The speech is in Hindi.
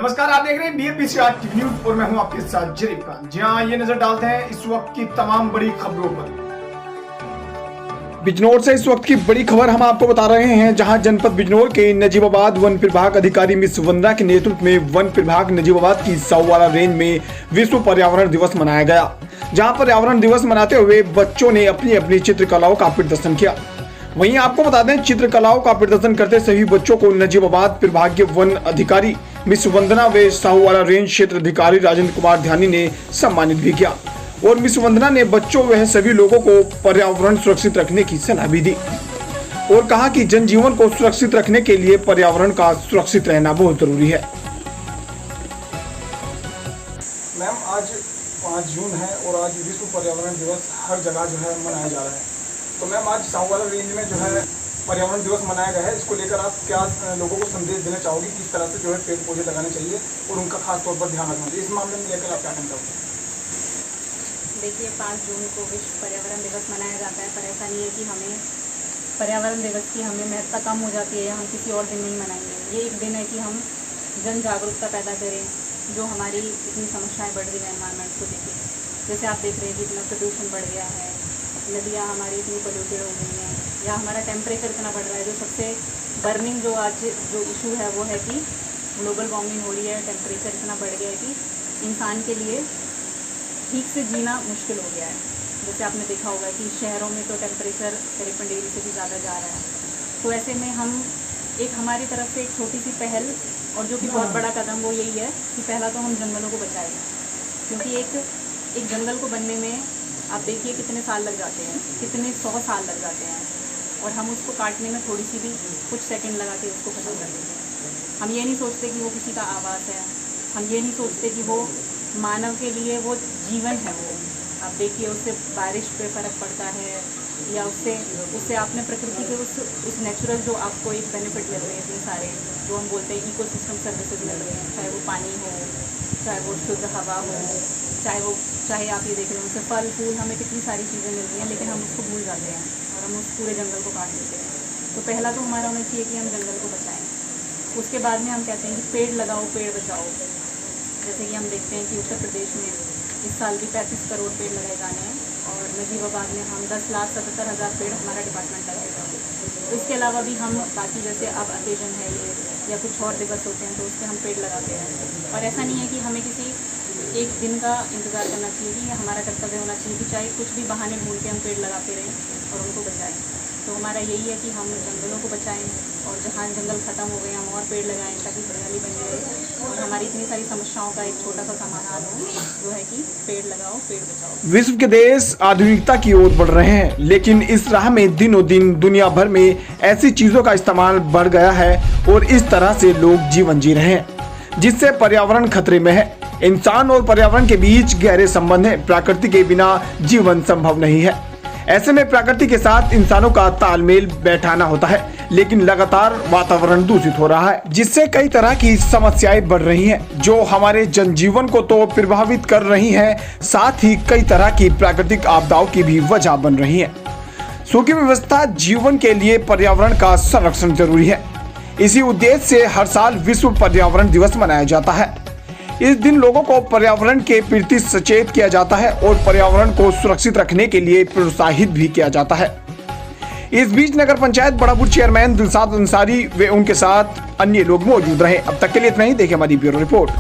नमस्कार, आप देख रहे हैं BFBC आज की न्यूज और मैं हूं आपके साथ जरीब खान। जी हां, ये नजर डालते हैं इस वक्त की तमाम बड़ी खबरों पर। बिजनौर से इस वक्त की बड़ी खबर हम आपको बता रहे हैं, जहां जनपद बिजनौर के नजीबाबाद वन विभाग अधिकारी मिस वंदना के नेतृत्व में वन विभाग नजीबाबाद की साहूवाला रेंज में विश्व पर्यावरण दिवस मनाया गया। जहां पर्यावरण दिवस मनाते हुए बच्चों ने अपनी अपनी चित्रकलाओं का प्रदर्शन किया। वहीं आपको बता दें, चित्रकलाओं का प्रदर्शन करते सभी बच्चों को नजीबाबाद विभागीय वन अधिकारी मिस वंदना व साहूवाला रेंज क्षेत्र अधिकारी राजेंद्र कुमार ध्यानी ने सम्मानित भी किया और मिस वंदना ने बच्चों व सभी लोगों को पर्यावरण सुरक्षित रखने की सलाह भी दी और कहा कि जनजीवन को सुरक्षित रखने के लिए पर्यावरण का सुरक्षित रहना बहुत जरूरी है। मैम, आज 5 जून है और आज विश्व पर्यावरण दिवस हर जगह जो है मनाया जा रहा है, तो मैम आज साहूवाला रेंज में जो है पर्यावरण दिवस मनाया गया है, इसको लेकर आप क्या लोगों को संदेश देना चाहोगे, किस तरह से जो है पेड़ पौधे लगाने चाहिए और उनका खास तौर पर ध्यान रखना चाहिए, इस मामले में लेकर आप क्या कहना चाहोगे? देखिए, 5 जून को विश्व पर्यावरण दिवस मनाया जाता है, पर ऐसा नहीं है कि हमें पर्यावरण दिवस की हमें महत्ता कम हो जाती है या हम किसी और दिन नहीं मनाएंगे। ये एक दिन है कि हम जन जागरूकता पैदा करें, जो हमारी इतनी समस्याएं बढ़ रही हैं एनवायरनमेंट को लेकर। जैसे आप देख रहे हैं कि इतना प्रदूषण बढ़ गया है, नदियाँ हमारी इतनी पोल्यूटेड हो गई हैं, या हमारा टेम्परेचर इतना बढ़ रहा है। जो सबसे बर्निंग जो आज जो इशू है वो है कि ग्लोबल वार्मिंग हो रही है, टेम्परेचर इतना बढ़ गया है कि इंसान के लिए ठीक से जीना मुश्किल हो गया है। जैसे आपने देखा होगा कि शहरों में तो टेम्परेचर 53 डिग्री से भी ज़्यादा जा रहा है। तो ऐसे में हम हमारी तरफ से एक छोटी सी पहल, और जो कि बहुत बड़ा कदम, वो यही है कि पहला तो हम जंगलों को बचाएं, क्योंकि एक जंगल को बनने में आप देखिए कितने साल लग जाते हैं, कितने 100 साल लग जाते हैं, और हम उसको काटने में थोड़ी सी भी कुछ सेकंड लगा के उसको खत्म कर देते हैं। हम ये नहीं सोचते कि वो किसी का आवास है, हम ये नहीं सोचते कि वो मानव के लिए वो जीवन है। वो आप देखिए, उससे बारिश पे फ़र्क पड़ता है, या उससे आपने प्रकृति के उस नेचुरल जो आपको एक बेनिफिट मिल रहे हैं, इतने सारे जो हम बोलते हैं इकोसिस्टम सर्विसेज मिल रहे हैं, चाहे वो पानी हो, चाहे वो शुद्ध हवा हो, चाहे आप ये देख रहे हो उनसे फल फूल, हमें कितनी सारी चीज़ें मिल रही हैं, लेकिन हम उसको भूल जाते हैं और हम उस पूरे जंगल को काट देते हैं। तो पहला तो हमारा होना चाहिए कि हम जंगल को बचाएं। उसके बाद में हम कहते हैं कि पेड़ लगाओ, पेड़ बचाओ। जैसे कि हम देखते हैं कि उत्तर प्रदेश में इस साल भी 35 करोड़ पेड़ लगाए जाने हैं, और नजीबाबाद में हम 10,77,000 पेड़ हमारा डिपार्टमेंट लगाएगा। तो इसके अलावा भी हम बाकी, जैसे अब ओकेजन है ये या कुछ और दिवस होते हैं, तो उसके हम पेड़ लगाते हैं। और ऐसा नहीं है कि हमें किसी एक दिन का इंतज़ार करना चाहिए, कि ये हमारा कर्तव्य होना चाहिए कि चाहे कुछ भी बहाने ढूंढ के हम पेड़ लगाते रहें और उनको बचाएं। तो हमारा यही है कि हम जंगलों को बचाएं, और जहाँ जंगल ख़त्म हो गए हम और पेड़ लगाएं, ताकि हरियाली बनी रहे और हमारी इतनी सारी समस्याओं का एक छोटा सा समाधान हो, जो है कि पेड़ लगाओ, पेड़ बचाओ। विश्व के देश आधुनिकता की ओर बढ़ रहे हैं, लेकिन इस राह में दिनों दिन दुनिया भर में ऐसी चीज़ों का इस्तेमाल बढ़ गया है और इस तरह से लोग जीवन जी रहे हैं, जिससे पर्यावरण खतरे में है। इंसान और पर्यावरण के बीच गहरे संबंध है। प्रकृति के बिना जीवन संभव नहीं है। ऐसे में प्रकृति के साथ इंसानों का तालमेल बैठाना होता है, लेकिन लगातार वातावरण दूषित हो रहा है, जिससे कई तरह की समस्याएं बढ़ रही हैं, जो हमारे जनजीवन को तो प्रभावित कर रही हैं, साथ ही कई तरह की प्राकृतिक आपदाओं की भी वजह बन रही हैं। सूखी व्यवस्था जीवन के लिए पर्यावरण का संरक्षण जरूरी है। इसी उद्देश्य से हर साल विश्व पर्यावरण दिवस मनाया जाता है। इस दिन लोगों को पर्यावरण के प्रति सचेत किया जाता है और पर्यावरण को सुरक्षित रखने के लिए प्रोत्साहित भी किया जाता है। इस बीच नगर पंचायत बड़ापुर चेयरमैन दिलशाद अंसारी व उनके साथ अन्य लोग मौजूद रहे। अब तक के लिए इतना ही। देखिए हमारी ब्यूरो रिपोर्ट।